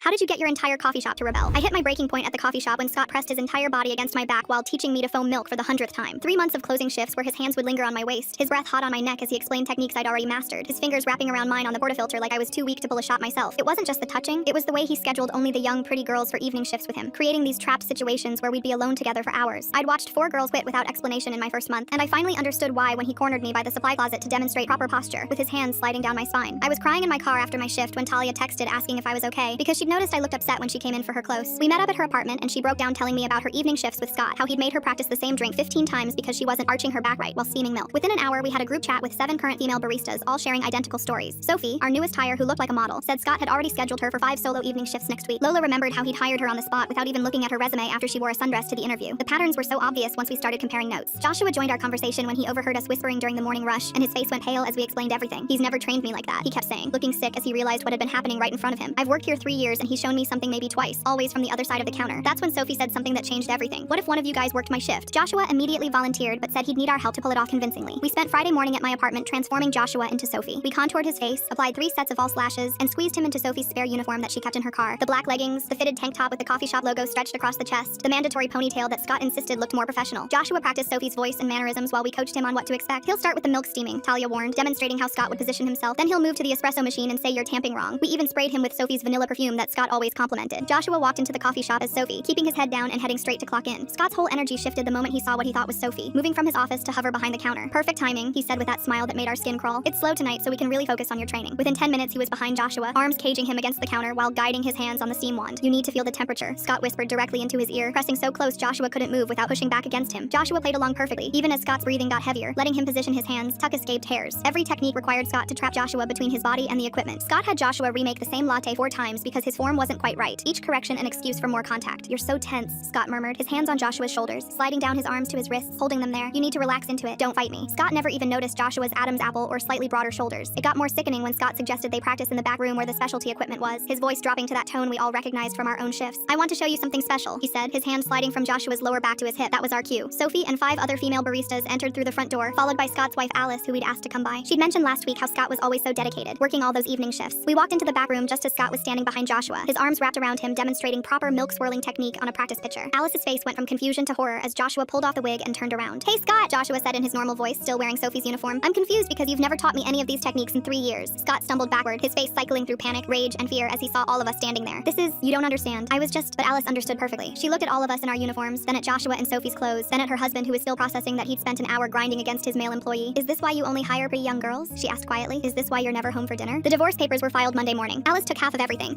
How did you get your entire coffee shop to rebel? I hit my breaking point at the coffee shop when Scott pressed his entire body against my back while teaching me to foam milk for the 100th time. 3 months of closing shifts where his hands would linger on my waist, his breath hot on my neck as he explained techniques I'd already mastered, his fingers wrapping around mine on the portafilter like I was too weak to pull a shot myself. It wasn't just the touching, it was the way he scheduled only the young, pretty girls for evening shifts with him, creating these trapped situations where we'd be alone together for hours. I'd watched 4 girls quit without explanation in my first month, and I finally understood why when he cornered me by the supply closet to demonstrate proper posture, with his hands sliding down my spine. I was crying in my car after my shift when Talia texted asking if I was okay, because she'd noticed I looked upset when she came in for her close. We met up at her apartment and she broke down telling me about her evening shifts with Scott, how he'd made her practice the same drink 15 times because she wasn't arching her back right while steaming milk. Within an hour, we had a group chat with 7 current female baristas, all sharing identical stories. Sophie, our newest hire who looked like a model, said Scott had already scheduled her for 5 solo evening shifts next week. Lola remembered how he'd hired her on the spot without even looking at her resume after she wore a sundress to the interview. The patterns were so obvious once we started comparing notes. Joshua joined our conversation when he overheard us whispering during the morning rush, and his face went pale as we explained everything. He's never trained me like that, he kept saying, looking sick as he realized what had been happening right in front of him. I've worked here 3 years and he's shown me something maybe twice, always from the other side of the counter. That's when Sophie said something that changed everything. What if one of you guys worked my shift? Joshua immediately volunteered but said he'd need our help to pull it off convincingly. We spent Friday morning at my apartment transforming Joshua into Sophie. We contoured his face, applied 3 sets of false lashes, and squeezed him into Sophie's spare uniform that she kept in her car. The black leggings, the fitted tank top with the coffee shop logo stretched across the chest, the mandatory ponytail that Scott insisted looked more professional. Joshua practiced Sophie's voice and mannerisms while we coached him on what to expect. He'll start with the milk steaming, Talia warned, demonstrating how Scott would position himself. Then he'll move to the espresso machine and say you're tamping wrong. We even sprayed him with Sophie's vanilla perfume that Scott always complimented. Joshua walked into the coffee shop as Sophie, keeping his head down and heading straight to clock in. Scott's whole energy shifted the moment he saw what he thought was Sophie, moving from his office to hover behind the counter. Perfect timing, he said with that smile that made our skin crawl. It's slow tonight, so we can really focus on your training. Within 10 minutes, he was behind Joshua, arms caging him against the counter while guiding his hands on the steam wand. You need to feel the temperature, Scott whispered directly into his ear, pressing so close Joshua couldn't move without pushing back against him. Joshua played along perfectly, even as Scott's breathing got heavier, letting him position his hands, tuck escaped hairs. Every technique required Scott to trap Joshua between his body and the equipment. Scott had Joshua remake the same latte 4 times because his form wasn't quite right, each correction an excuse for more contact. You're so tense, Scott murmured, his hands on Joshua's shoulders, sliding down his arms to his wrists, holding them there. You need to relax into it, don't fight me. Scott never even noticed Joshua's Adam's apple or slightly broader shoulders. It got more sickening when Scott suggested they practice in the back room where the specialty equipment was, his voice dropping to that tone we all recognized from our own shifts. I want to show you something special, he said, his hand sliding from Joshua's lower back to his hip. That was our cue. Sophie and 5 other female baristas entered through the front door, followed by Scott's wife Alice, who we'd asked to come by. She'd mentioned last week how Scott was always so dedicated, working all those evening shifts. We walked into the back room just as Scott was standing behind Joshua, his arms wrapped around him, demonstrating proper milk swirling technique on a practice pitcher. Alice's face went from confusion to horror as Joshua pulled off the wig and turned around. Hey Scott, Joshua said in his normal voice, still wearing Sophie's uniform. I'm confused because you've never taught me any of these techniques in 3 years. Scott stumbled backward, his face cycling through panic, rage, and fear as he saw all of us standing there. You don't understand. I was just, but Alice understood perfectly. She looked at all of us in our uniforms, then at Joshua and Sophie's clothes, then at her husband who was still processing that he'd spent an hour grinding against his male employee. Is this why you only hire pretty young girls? She asked quietly. Is this why you're never home for dinner? The divorce papers were filed Monday morning. Alice took half of everything.